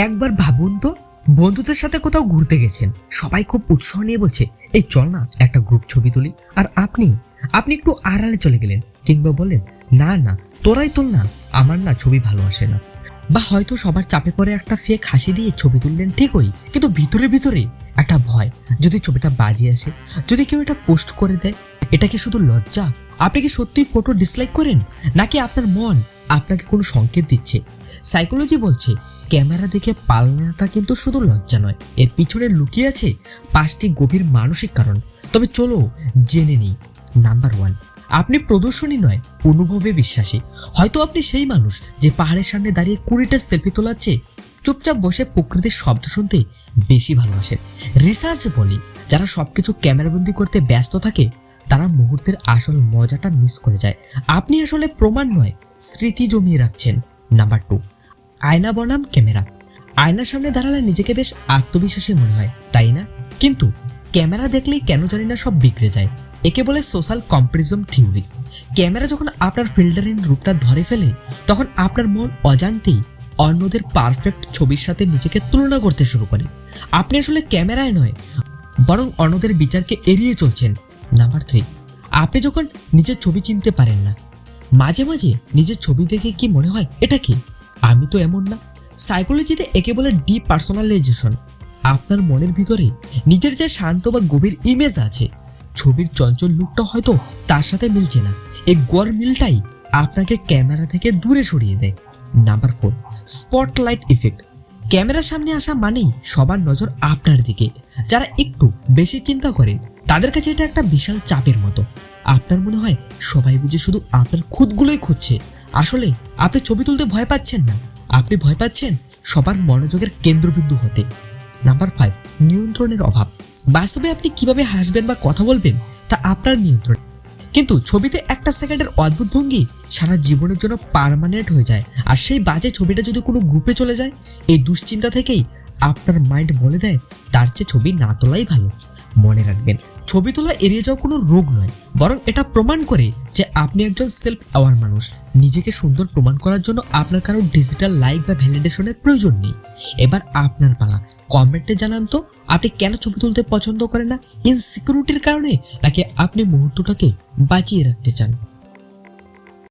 একবার ভাবুন তো, বন্ধুদের সাথে কোথাও ঘুরতে গেছেন, সবাই খুব উৎসাহ নিয়ে বলছে এই চল না একটা গ্রুপ ছবি তুলি, আর আপনি একটু আড়ালে চলে গেলেন কিংবা বললেন না না তোরাই তোল না, আমার না ছবি ভালো আসে না। বা হয়তো সবার চাপে পড়ে একটা ফেক হাসি দিয়ে ছবি তুললেন ঠিকই, কিন্তু ভিতরে ভিতরে একটা ভয়, যদি ছবিটা বাজে আসে, যদি কেউ এটা পোস্ট করে দেয়। এটা কি শুধু লজ্জা? আপনি কি সত্যি ফটো ডিসলাইক করেন, নাকি আপনার মন আপনাকে কোনো সংকেত দিচ্ছে? সাইকোলজি বলছে ক্যামেরা দেখে পালানোটা কিন্তু শুধু লজ্জা নয়, এর পিছনে লুকিয়ে আছে 5টি গভীর মানসিক কারণ। তবে চলো জেনে নিই। নাম্বার 1, আপনি প্রদর্শনী নয় অনুভবে বিশ্বাসী। হয়তো আপনি সেই মানুষ যে পাহাড়ের সামনে দাঁড়িয়ে 20টা সেলফি তোলাচ্ছে চুপচাপ বসে প্রকৃতির শব্দ শুনতে বেশি ভালোবাসে। রিসার্চ বলে যারা সবকিছু ক্যামেরাবন্দি করতে ব্যস্ত থাকে তারা মুহূর্তের আসল মজাটা মিস করে যায়। আপনি আসলে প্রমাণ নয়, স্মৃতি জমিয়ে রাখছেন। নাম্বার 2, আয়না বনাম ক্যামেরা। আয়নার সামনে দাঁড়ালে নিজেকে বেশ আত্মবিশ্বাসী মনে হয়, তাই না? কিন্তু ক্যামেরা দেখলেই কেন জানি না সব বিগড়ে যায়। একে বলে সোশ্যাল কম্পারিজম থিওরি। ক্যামেরা যখন আপনার ফিল্টারিং রূপটা ধরে ফেলে তখন আপনার মন অজান্তেই অন্যদের পারফেক্ট ছবির সাথে নিজেকে তুলনা করতে শুরু করে। আপনি আসলে ক্যামেরায় নয়, বরং অন্যদের বিচারকে এড়িয়ে চলছেন। নাম্বার 3, আপনি যখন নিজের ছবি চিনতে পারেন না। মাঝে মাঝে নিজের ছবি দেখে কি মনে হয় এটা কি, আমি তো এমন না। সাইকোলজিতে একে বলে ডিপার্সোনালাইজেশন। আপনার মনের ভিতরে নিজের যে শান্ত বা গভীর ইমেজ আছে, ছবির চঞ্চল লুকটা হয়তো তার সাথে মিলছে না। এই গড় মিলটাই আপনাকে ক্যামেরা থেকে দূরে সরিয়ে দেয়। Number 4, spotlight effect. ক্যামেরার সামনে আসা মানেই সবার নজর আপনার দিকে। যারা একটু বেশি চিন্তা করে তাদের কাছে এটা একটা বিশাল চাপের মতো। আপনার মনে হয় সবাই বুঝে শুধু আপনার খুঁতগুলোই খুঁজছে। আসলে আপনি ছবি তুলতে ভয় পাচ্ছেন না, আপনি ভয় পাচ্ছেন সবার মনোযোগের কেন্দ্রবিন্দু হতে। নাম্বার 5, নিয়ন্ত্রণের অভাব। বাস্তবে আপনি কিভাবে হাসবেন বা কথা বলবেন তা আপনার নিয়ন্ত্রণ, কিন্তু ছবিতে একটা সেকেন্ডের অদ্ভুত ভঙ্গি সারা জীবনের জন্য পার্মানেন্ট হয়ে যায়। আর সেই বাজে ছবিটা যদি কোনো গ্রুপে চলে যায়, এই দুশ্চিন্তা থেকেই আপনার মাইন্ড বলে দেয় তার চেয়ে ছবি না তোলাই ভালো। মনে রাখবেন, ছবি তোলা এড়িয়ে যাওয়া কোনো রোগ নয়, বরং এটা প্রমাণ করে যে আপনি একজন সেলফ অ্যাওয়ার মানুষ। নিজেকে সুন্দর প্রমাণ করার জন্য আপনার কারো ডিজিটাল লাইক বা ভ্যালিডেশনের প্রয়োজন নেই। এবার আপনার পালা, কমেন্টে জানান তো আপনি কেন ছবি তুলতে পছন্দ করেন না? ইনসিকিউরিটির কারণে, নাকি আপনি মুহূর্তটাকে বাঁচিয়ে রাখতে চান?